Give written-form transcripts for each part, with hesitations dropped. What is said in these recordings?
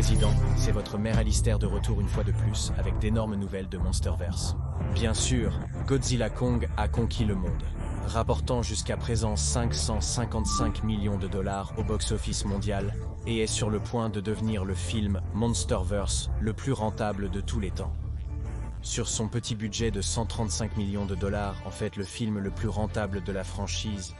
Président, c'est votre mère Alistair de retour une fois de plus avec d'énormes nouvelles de Monsterverse. Bien sûr, Godzilla Kong a conquis le monde, rapportant jusqu'à présent 555 millions de dollars au box-office mondial et est sur le point de devenir le film Monsterverse le plus rentable de tous les temps. Sur son petit budget de 135 millions de dollars, en fait le film le plus rentable de la franchise,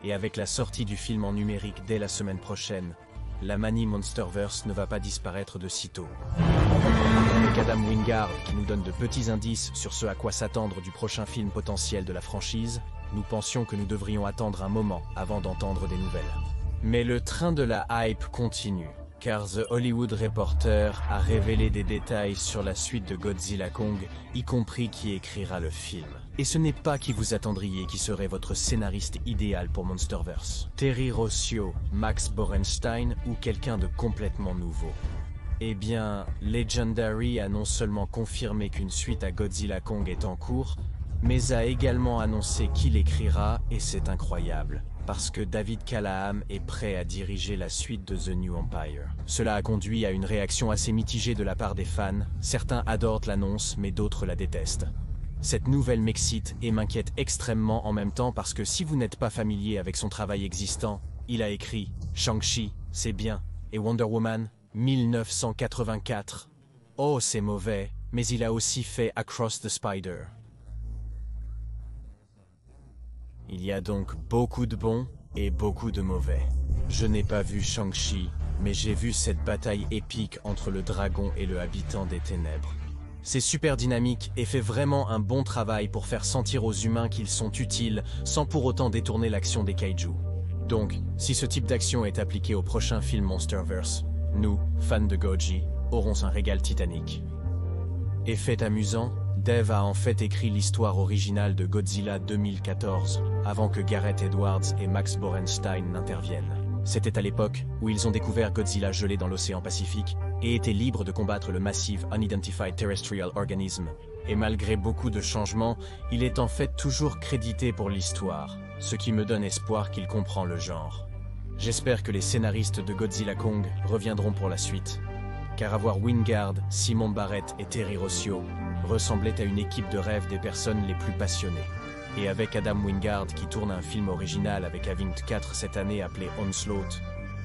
et avec la sortie du film en numérique dès la semaine prochaine, la manie Monsterverse ne va pas disparaître de sitôt. Avec Adam Wingard qui nous donne de petits indices sur ce à quoi s'attendre du prochain film potentiel de la franchise, nous pensions que nous devrions attendre un moment avant d'entendre des nouvelles. Mais le train de la hype continue, car The Hollywood Reporter a révélé des détails sur la suite de Godzilla Kong, y compris qui écrira le film. Et ce n'est pas qui vous attendriez qui serait votre scénariste idéal pour Monsterverse. Terry Rossio, Max Borenstein ou quelqu'un de complètement nouveau. Eh bien, Legendary a non seulement confirmé qu'une suite à Godzilla Kong est en cours, mais a également annoncé qui l'écrira, et c'est incroyable, parce que David Callaham est prêt à diriger la suite de The New Empire. Cela a conduit à une réaction assez mitigée de la part des fans, certains adorent l'annonce mais d'autres la détestent. Cette nouvelle m'excite et m'inquiète extrêmement en même temps parce que si vous n'êtes pas familier avec son travail existant, il a écrit Shang-Chi, c'est bien, et Wonder Woman, 1984. Oh, c'est mauvais, mais il a aussi fait Across the Spider. Il y a donc beaucoup de bons et beaucoup de mauvais. Je n'ai pas vu Shang-Chi, mais j'ai vu cette bataille épique entre le dragon et le habitant des ténèbres. C'est super dynamique et fait vraiment un bon travail pour faire sentir aux humains qu'ils sont utiles sans pour autant détourner l'action des kaiju. Donc, si ce type d'action est appliqué au prochain film Monsterverse, nous, fans de Goji, aurons un régal titanique. Et fait amusant, Dave a en fait écrit l'histoire originale de Godzilla 2014, avant que Gareth Edwards et Max Borenstein n'interviennent. C'était à l'époque où ils ont découvert Godzilla gelé dans l'océan Pacifique et étaient libres de combattre le Massive Unidentified Terrestrial Organism. Et malgré beaucoup de changements, il est en fait toujours crédité pour l'histoire, ce qui me donne espoir qu'il comprend le genre. J'espère que les scénaristes de Godzilla Kong reviendront pour la suite, car avoir Wingard, Simon Barrett et Terry Rossio ressemblait à une équipe de rêve des personnes les plus passionnées. Et avec Adam Wingard qui tourne un film original avec Avenged 4 cette année appelé Onslaught,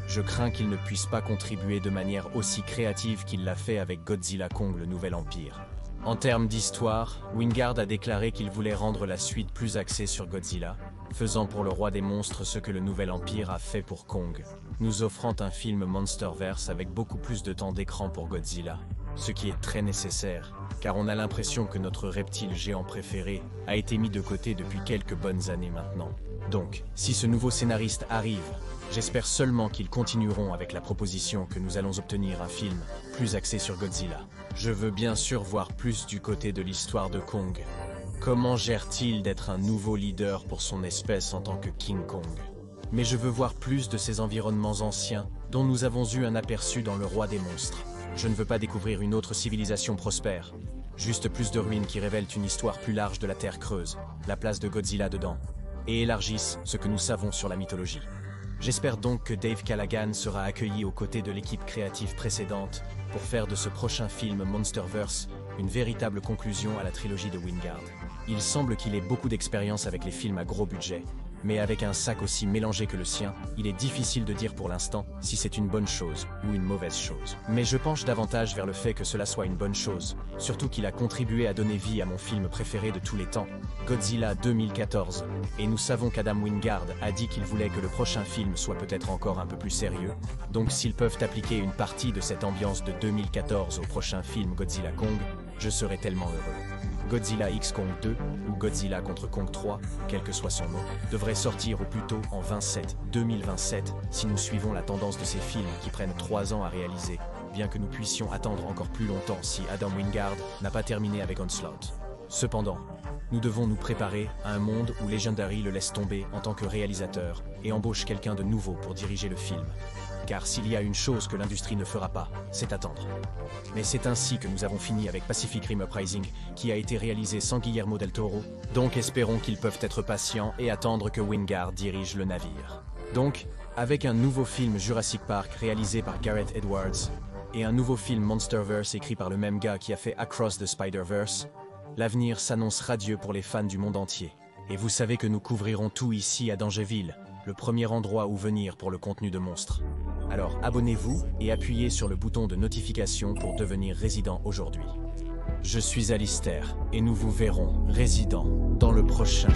je crains qu'il ne puisse pas contribuer de manière aussi créative qu'il l'a fait avec Godzilla Kong le Nouvel Empire. En termes d'histoire, Wingard a déclaré qu'il voulait rendre la suite plus axée sur Godzilla, faisant pour le roi des monstres ce que le Nouvel Empire a fait pour Kong, nous offrant un film Monsterverse avec beaucoup plus de temps d'écran pour Godzilla, ce qui est très nécessaire, car on a l'impression que notre reptile géant préféré a été mis de côté depuis quelques bonnes années maintenant. Donc, si ce nouveau scénariste arrive, j'espère seulement qu'ils continueront avec la proposition que nous allons obtenir un film plus axé sur Godzilla. Je veux bien sûr voir plus du côté de l'histoire de Kong. Comment gère-t-il d'être un nouveau leader pour son espèce en tant que King Kong? Mais je veux voir plus de ces environnements anciens dont nous avons eu un aperçu dans Le Roi des Monstres. Je ne veux pas découvrir une autre civilisation prospère, juste plus de ruines qui révèlent une histoire plus large de la Terre creuse, la place de Godzilla dedans, et élargissent ce que nous savons sur la mythologie. J'espère donc que Dave Callaghan sera accueilli aux côtés de l'équipe créative précédente pour faire de ce prochain film Monsterverse une véritable conclusion à la trilogie de Wingard. Il semble qu'il ait beaucoup d'expérience avec les films à gros budget, mais avec un sac aussi mélangé que le sien, il est difficile de dire pour l'instant si c'est une bonne chose ou une mauvaise chose. Mais je penche davantage vers le fait que cela soit une bonne chose, surtout qu'il a contribué à donner vie à mon film préféré de tous les temps, Godzilla 2014. Et nous savons qu'Adam Wingard a dit qu'il voulait que le prochain film soit peut-être encore un peu plus sérieux, donc s'ils peuvent appliquer une partie de cette ambiance de 2014 au prochain film Godzilla Kong, je serai tellement heureux. Godzilla X Kong 2 ou Godzilla contre Kong 3, quel que soit son nom, devrait sortir au plus tôt en 2027 si nous suivons la tendance de ces films qui prennent 3 ans à réaliser, bien que nous puissions attendre encore plus longtemps si Adam Wingard n'a pas terminé avec Onslaught. Cependant, nous devons nous préparer à un monde où Legendary le laisse tomber en tant que réalisateur et embauche quelqu'un de nouveau pour diriger le film. Car s'il y a une chose que l'industrie ne fera pas, c'est attendre. Mais c'est ainsi que nous avons fini avec Pacific Rim Uprising, qui a été réalisé sans Guillermo del Toro, donc espérons qu'ils peuvent être patients et attendre que Wingard dirige le navire. Donc, avec un nouveau film Jurassic Park réalisé par Gareth Edwards, et un nouveau film Monsterverse écrit par le même gars qui a fait Across the Spider-Verse, l'avenir s'annonce radieux pour les fans du monde entier. Et vous savez que nous couvrirons tout ici à Dangerville, le premier endroit où venir pour le contenu de Monstres. Alors abonnez-vous et appuyez sur le bouton de notification pour devenir résident aujourd'hui. Je suis Alistair et nous vous verrons résident dans le prochain.